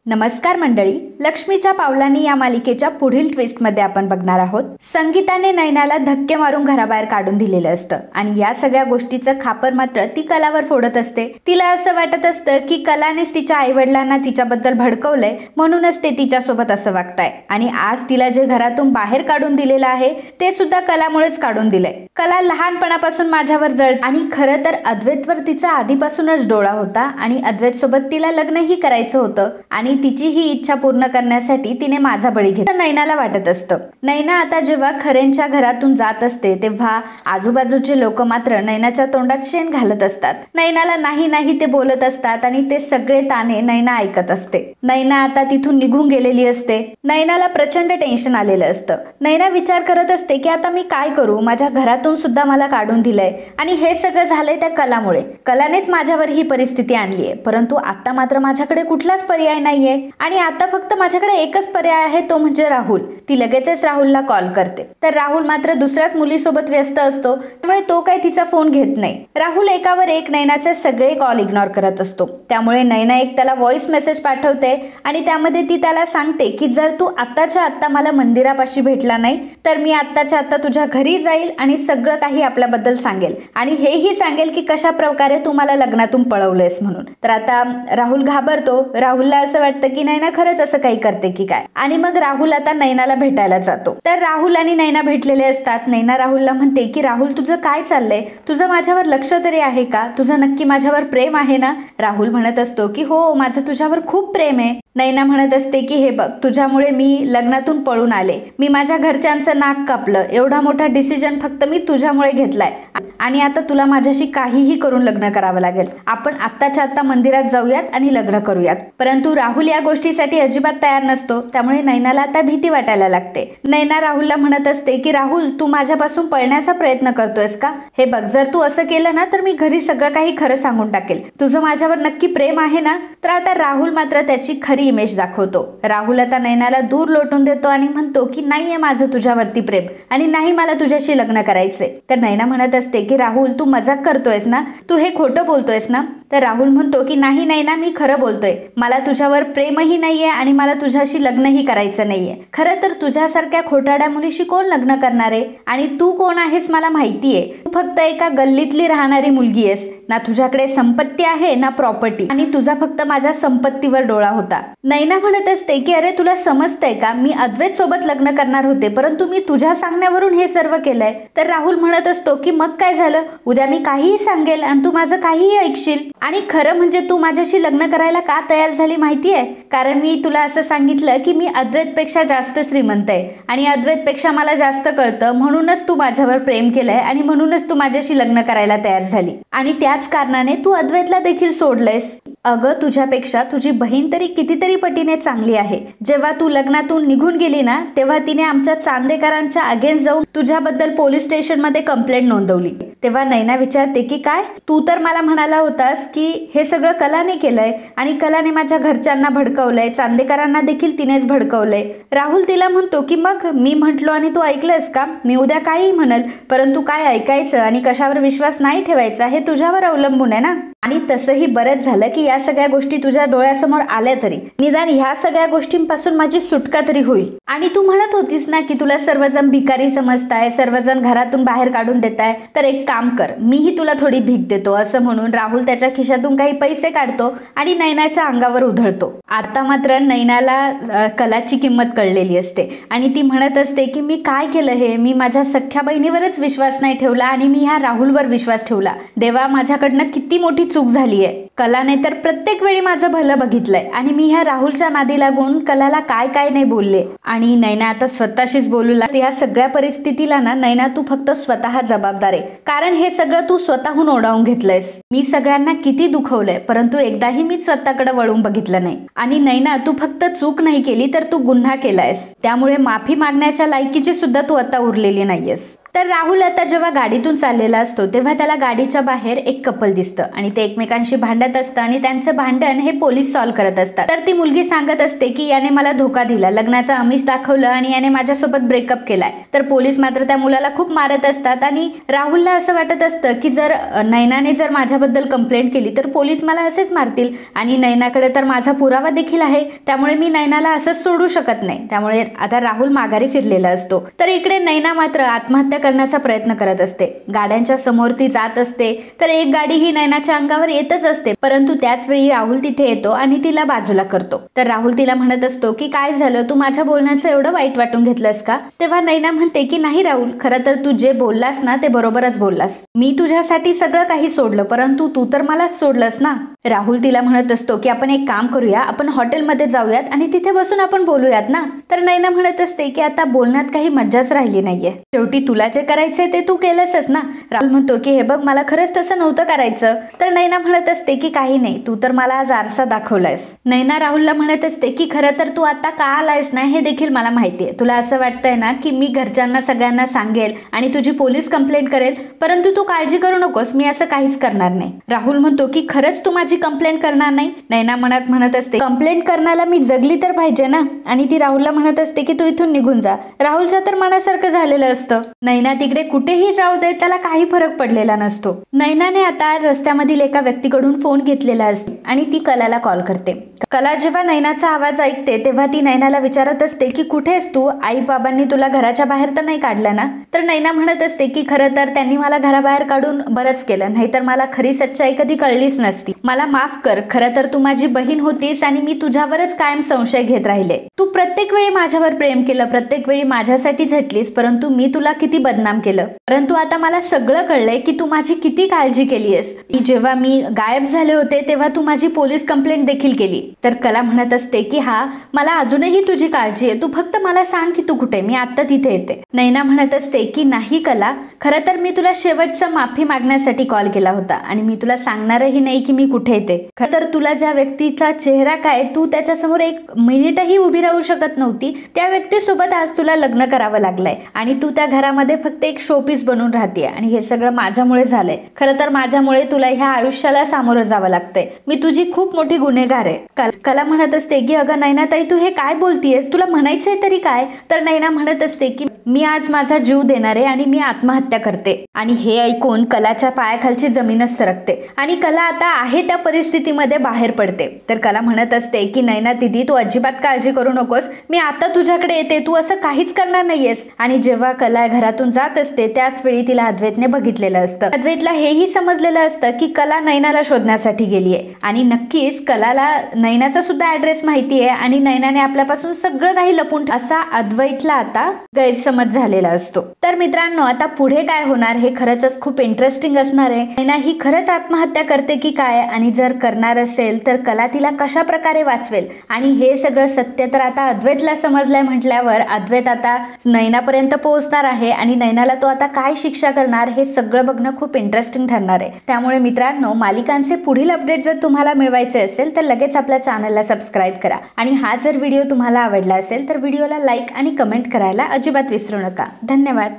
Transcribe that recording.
नमस्कार मंडळी, लक्ष्मीच्या पावलांनी या मालिकेच्या पुढील ट्विस्टमध्ये आपण बघणार आहोत. संगीताने नैनाला धक्के मारून घराबाहेर काढून दिलेलं असतं आणि या सगळ्या गोष्टीचं खापर मात्र ती कलावर फोडत असते. तिला असं वाटत असतं की कलानेच तिच्या आईवडिलांना तिच्याबद्दल भडकवलंय, म्हणूनच ते तिच्यासोबत असं वागताय आणि आज तिला जे घरातून बाहेर काढून दिलेलं आहे ते सुद्धा कलामुळेच काढून दिलंय. कला लहानपणापासून माझ्यावर जळत आणि खरं तर अद्वैतवर तिचा आधीपासूनच डोळा होता आणि अद्वैत सोबत तिला लग्नही करायचं होतं आणि तिची ही इच्छा पूर्ण करण्यासाठी तिने माझा बळी घेतला. नैनाला वाटत असतं. नैना आता जेव्हा खरेंच्या घरातून जात असते तेव्हा आजूबाजूचे लोक मात्र नैनाच्या तोंडात शेण घालत असतात. नैनाला नाही नाही ते बोलत असतात आणि ते सगळे ताणे नैना ऐकत असते. नैना आता तिथून निघून गेलेली असते. नैनाला प्रचंड टेन्शन आलेलं असतं. नैना विचार करत असते की आता मी काय करू, माझ्या घरातून सुद्धा मला काढून दिलंय आणि हे सगळं झालंय त्या कलामुळे. कलानेच माझ्यावर ही परिस्थिती आणली आहे, परंतु आता मात्र माझ्याकडे कुठलाच पर्याय नाहीये आणि आता फक्त माझ्याकडे एकच पर्याय आहे, तो म्हणजे राहुल. ती लगेचच राहुलला कॉल करते. तर राहुल मात्र दुसऱ्याच मुलीसोबत व्यस्त असतो, त्यामुळे तो काही तिचा फोन घेत नाही. राहुल एकावर एक नैनाचे सगळे कॉल इग्नोर करत असतो. त्यामुळे नैना एक त्याला व्हॉइस मेसेज पाठवते आणि त्यामध्ये ती त्याला सांगते की जर तू आत्ताच्या आत्ता मला मंदिरापाशी भेटला नाही तर मी आत्ताच्या आत्ता तुझ्या घरी जाईल आणि सगळं काही आपल्याबद्दल सांगेल आणि हेही सांगेल की कशा प्रकारे तू मला लग्नातून पळवलेस म्हणून. तर आता राहुल घाबरतो. राहुलला असं वाटतं की नैना खरंच असं काही करते की काय, आणि मग राहुल आता नैनाला भेटायला जातो. तर राहुल आणि नैना भेटलेले असतात. नैना राहुलला म्हणते की राहुल, तुझं काय चाललंय, तुझं माझ्यावर लक्ष तरी आहे का, तुझं नक्की माझ्यावर प्रेम आहे ना. राहुल म्हणत असतो की हो, माझं तुझ्यावर खूप प्रेम आहे. नैना म्हणत असते की हे बघ, तुझ्यामुळे मी लग्नातून पळून आले, मी माझ्या घरच्यांचं नाक कापलं, एवढा मोठा डिसिजन फक्त मी तुझ्यामुळे घेतलाय आणि आता तुला माझ्याशी काहीही करून लग्न करावं लागेल. आपण आत्ताच्या आत्ता मंदिरात जाऊयात आणि लग्न करूयात. परंतु राहुल या गोष्टीसाठी अजिबात तयार नसतो. त्यामुळे नैनाला आता भीती वाटायला लागते. नैना राहुलला म्हणत असते की राहुल, तू माझ्यापासून पळण्याचा प्रयत्न करतोयस का. हे बघ, जर तू असं केलं ना तर मी घरी सगळं काही खरं सांगून टाकेल. तुझं माझ्यावर नक्की प्रेम आहे ना. तर आता राहुल मात्र त्याची खरी इमेज दाखवतो. राहुल आता नैनाला दूर लोटून देतो आणि म्हणतो की नाहीये माझं तुझ्यावरती प्रेम आणि नाही मला तुझ्याशी लग्न करायचंय. तर नैना म्हणत असते की राहुल, तू मजाक करतोयस ना, तू हे खोटं बोलतोयस ना. तर राहुल म्हणतो की नाही नैना, मी खरं बोलतोय, मला तुझ्यावर प्रेमही नाहीये आणि मला तुझ्याशी लग्नही करायचं नाहीये. खरं तर तुझ्यासारख्या खोटाड्या मुलीशी कोण लग्न करणार आहे आणि तू कोण आहेस मला माहितीये. तू फक्त एका गल्लीतली राहणारी मुलगी आहेस. ना तुझ्याकडे संपत्ती आहे ना प्रॉपर्टी आणि तुझा फक्त माझ्या संपत्तीवर डोळा होता. नैना म्हणत असते की अरे तुला समजतंय का, मी अद्वैत सोबत लग्न करणार होते, परंतु मी तुझ्या सांगण्यावरून हे सर्व केलंय. तर राहुल म्हणत असतो की मग काय झालं, उद्या मी काहीही सांगेल आणि तू माझं काहीही ऐकशील. आणि खरं म्हणजे तू माझ्याशी लग्न करायला का तयार झाली माहितीये, कारण मी तुला असं सांगितलं की मी अद्वैतपेक्षा जास्त श्रीमंत आहे आणि अद्वैतपेक्षा मला जास्त कळतं, म्हणूनच तू माझ्यावर प्रेम केलंय आणि म्हणूनच तू माझ्याशी लग्न करायला तयार झाली आणि त्याच कारणाने तू अद्वैतला देखील सोडलंयस. अगं, तुझ्यापेक्षा तुझी बहीण तरी कितीतरी पटीने चांगली आहे. जेव्हा तू लग्नातून निघून गेली ना तेव्हा तिने आमच्या चांदेकरांच्या अगेन्स्ट जाऊन तुझ्याबद्दल पोलीस स्टेशन मध्ये कंप्लेंट नोंदवली. तेव्हा नैना विचारते की काय, तू तर मला म्हणाला होतास की हे सगळं कलाने केलंय आणि कलाने माझ्या घरच्यांना भडकवलंय, चांदेकरांना देखील तिनेच भडकवलंय. राहुल तिला म्हणतो की मग मी म्हटलो आणि तू ऐकलंस का, मी उद्या काहीही म्हणल, परंतु काय ऐकायचं आणि कशावर विश्वास नाही ठेवायचा हे तुझ्यावर अवलंबून आहे ना. आणि तसंही बरंच झालं की या सगळ्या गोष्टी तुझ्या डोळ्यासमोर आल्या, तरी निदान ह्या सगळ्या गोष्टींपासून माझी सुटका तरी होईल. आणि तू म्हणत होतीस ना की तुला सर्वजण भिकारी समजताय, सर्वजण घरातून बाहेर काढून देताय, तर एक काम कर, मीही तुला थोडी भीक देतो. असं म्हणून राहुल त्याच्या खिशातून काही पैसे काढतो आणि नैनाच्या अंगावर उधळतो. आता मात्र नैनाला कलाची किंमत कळलेली असते आणि ती म्हणत असते की मी काय केलं हे, मी माझ्या सख्या बहिणीवरच विश्वास नाही ठेवला आणि मी ह्या राहुलवर विश्वास ठेवला. देवा, माझ्याकडनं किती मोठी चूक झालीय. कलाने तर प्रत्येक वेळी माझं भलं बघितलंय आणि मी ह्या राहुलच्या नादी लागून कलाला काय काय नाही बोलले. आणि नैना आता स्वतःशीच बोलू लागते. या सगळ्या परिस्थितीला ना नैना, तू फक्त स्वतः जबाबदार आहे, कारण हे सगळं तू स्वतःहून ओढावून घेतलंयस. मी सगळ्यांना किती दुखवलंय, परंतु एकदाही मी स्वतःकडे वळून बघितलं नाही. आणि नैना, तू फक्त चूक नाही केली तर तू गुन्हा केलायस, त्यामुळे माफी मागण्याच्या लायकीची सुद्धा तू आता उरलेली नाहीयेस. तर राहुल आता जेव्हा गाडीतून चाललेला असतो तेव्हा त्याला गाडीच्या बाहेर एक कपल दिसतं आणि ते एकमेकांशी भांडत असतं आणि त्यांचं भांडण हे पोलीस सॉल्व्ह करत असतात। तर ती मुलगी सांगत असते की याने मला धोका दिला, लग्नाचं आमिष दाखवलं आणि याने माझ्यासोबत ब्रेकअप केलाय। तर पोलीस मात्र त्या मुलाला खूप मारत असतात आणि राहुलला असं वाटत असतं की जर नैनाने जर माझ्याबद्दल कंप्लेंट केली तर पोलीस मला असेच मारतील आणि नैनाकडे तर माझा पुरावा देखील आहे, त्यामुळे मी नैनाला असंच सोडू शकत नाही। त्यामुळे आता राहुल माघारी फिरलेला असतो। तर इकडे नैना मात्र आत्महत्या करण्याचा प्रयत्न करत असते। गाड्यांच्या समोर ती जात असते तर एक गाडी ही नैनाच्या अंगावर येतच असते, परंतु त्याच वेळी राहुल तिथे येतो आणि तिला बाजूला करतो। तर राहुल तिला म्हणत असतो की काय झालं, तू माझ्या बोलण्याचं एवढं वाईट वाटून घेतलंस का? तेव्हा नैना म्हणते की नाही राहुल, खरं तर तू जे बोललास ना ते बरोबरच बोललास, मी तुझ्यासाठी सगळं काही सोडलं, परंतु तू तर मला सोडलंस ना। राहुल तिला म्हणत असतो की आपण एक काम करूया, आपण हॉटेलमध्ये जाऊयात आणि तिथे बसून आपण बोलूयात ना। तर नैना म्हणत असते की आता बोलण्यात काही मज्जाच राहिली नाहीये, शेवटी तुला जे करायचंय ते तू केलंसच ना। राहुल म्हणतो की हे बघ, मला खरंच तसं नव्हतं करायचं। तर नैना म्हणत असते की काही नाही, तू तर मला आज आरसा दाखवलायस। नैना राहुलला म्हणत असते की खरं तर तू आता का आलायस ना हे देखील मला माहितीये, तुला असं वाटतंय ना की मी घरच्यांना सगळ्यांना सांगेल आणि तुझी पोलीस कंप्लेंट करेल, परंतु तू काळजी करू नकोस, मी असं काहीच करणार नाही। राहुल म्हणतो की खरंच तू माझी कंप्लेंट करणार नाही? नैना मनात म्हणत असते कंप्लेंट करण्याला मी जगली तर पाहिजे ना, आणि ती राहुलला म्हणत असते की तू इथून निघून जा। राहुलच्या तर मनासारखं झालेलं असतं, नैना तिकडे कुठेही जाऊ दे त्याला काही फरक पडलेला नसतो। नैनाने आता रस्त्यामधील एका व्यक्तीकडून फोन घेतलेला असतो आणि ती कलाला कॉल करते। कला जेव्हा नैनाचा आवाज ऐकते तेव्हा ती नैनाला विचारत असते की कुठेस तू, आई बाबांनी तुला घराच्या बाहेर तर नाही काढलं ना? तर नैना म्हणत असते की खरं तर त्यांनी मला घराबाहेर काढून बरंच केलं, नाहीतर मला खरी सच्चाई कधी कळलीच नसती, मला माफ कर। खरं तर तू माझी बहीण होतीस आणि मी तुझ्यावरच कायम संशय घेत राहिले, तू प्रत्येक वेळी माझ्यावर प्रेम केलं, प्रत्येक वेळी माझ्यासाठी झटलीस, परंतु मी तुला किती बदनाम केलं, परंतु आता मला सगळं कळलंय की तू माझी किती काळजी केलीयस। जेव्हा मी गायब झाले होते तेव्हा तू माझी पोलीस कंप्लेंट देखील केली। तर कला म्हणत असते की हा, मला अजूनही तुझी काळजी आहे, तू फक्त मला सांग की तू कुठे, मी आता तिथे येते। नैना म्हणत असते की नाही कला, खरं तर मी तुला शेवटचं माफी मागण्यासाठी कॉल केला होता आणि मी तुला सांगणारही नाही की मी कुठे येते। खरं तर तुला ज्या व्यक्तीचा चेहरा काय तू त्याच्यासमोर एक मिनिटही उभी राहू शकत नव्हती, त्या व्यक्तीसोबत आज तुला लग्न करावं लागलंय आणि तू त्या घरामध्ये फक्त एक शोपीस बनून राहते आणि हे सगळं माझ्यामुळे झालंय। खरं तर माझ्यामुळे तुला ह्या आयुष्याला सामोरं जावं लागतंय, मी तुझी खूप मोठी गुन्हेगार आहे। कला म्हणत असते की अगं नैनाताई, तू हे काय बोलतीयस, तुला म्हणायचंय तरी काय? तर नैना म्हणत असते की मी आज माझा जीव देणार आहे आणि मी आत्महत्या करते। आणि हे ऐकून कलाच्या पायाखालची जमीनच सरकते आणि कला आता आहे त्या परिस्थितीमध्ये बाहेर पडते। तर कला म्हणत असते की नैना दिदी, तू अजिबात काळजी करू नकोस, मी आता तुझ्याकडे येते, तू असं काहीच करणार नाहीयेस। आणि जेव्हा कला घरातून जात असते त्याच वेळी तिला अद्वैतने बघितलेलं असतं। अद्वैतला हेही समजलेलं असतं की कला नैनाला शोधण्यासाठी गेलीये आणि नक्कीच कलाला नैनाचा सुद्धा ऍड्रेस माहिती आहे आणि नैनाने आपल्यापासून सगळं काही लपून असा अद्वैतला आता गैरसमज झालेला असतो। तर मित्रांनो, आता पुढे काय होणार हे खरंच खूप इंटरेस्टिंग असणार आहे। नैना ही खरंच आत्महत्या करते की काय, आणि जर करणार असेल तर कला तिला कशा प्रकारे वाचवेल, आणि हे सगळं सत्य तर आता अद्वैतला समजलंय म्हटल्यावर अद्वैत आता नैनापर्यंत पोहोचणार आहे आणि नैनाला तो आता काय शिक्षा करणार हे सगळं बघणं खूप इंटरेस्टिंग ठरणार आहे। त्यामुळे मित्रांनो, मालिकांचे पुढील अपडेट जर तुम्हाला मिळवायचे असेल तर लगेच आपल्या चॅनलला सबस्क्राईब करा आणि हा जर व्हिडिओ तुम्हाला आवडला असेल तर व्हिडिओला लाईक आणि कमेंट करायला अजिबात विसरू नका। धन्यवाद।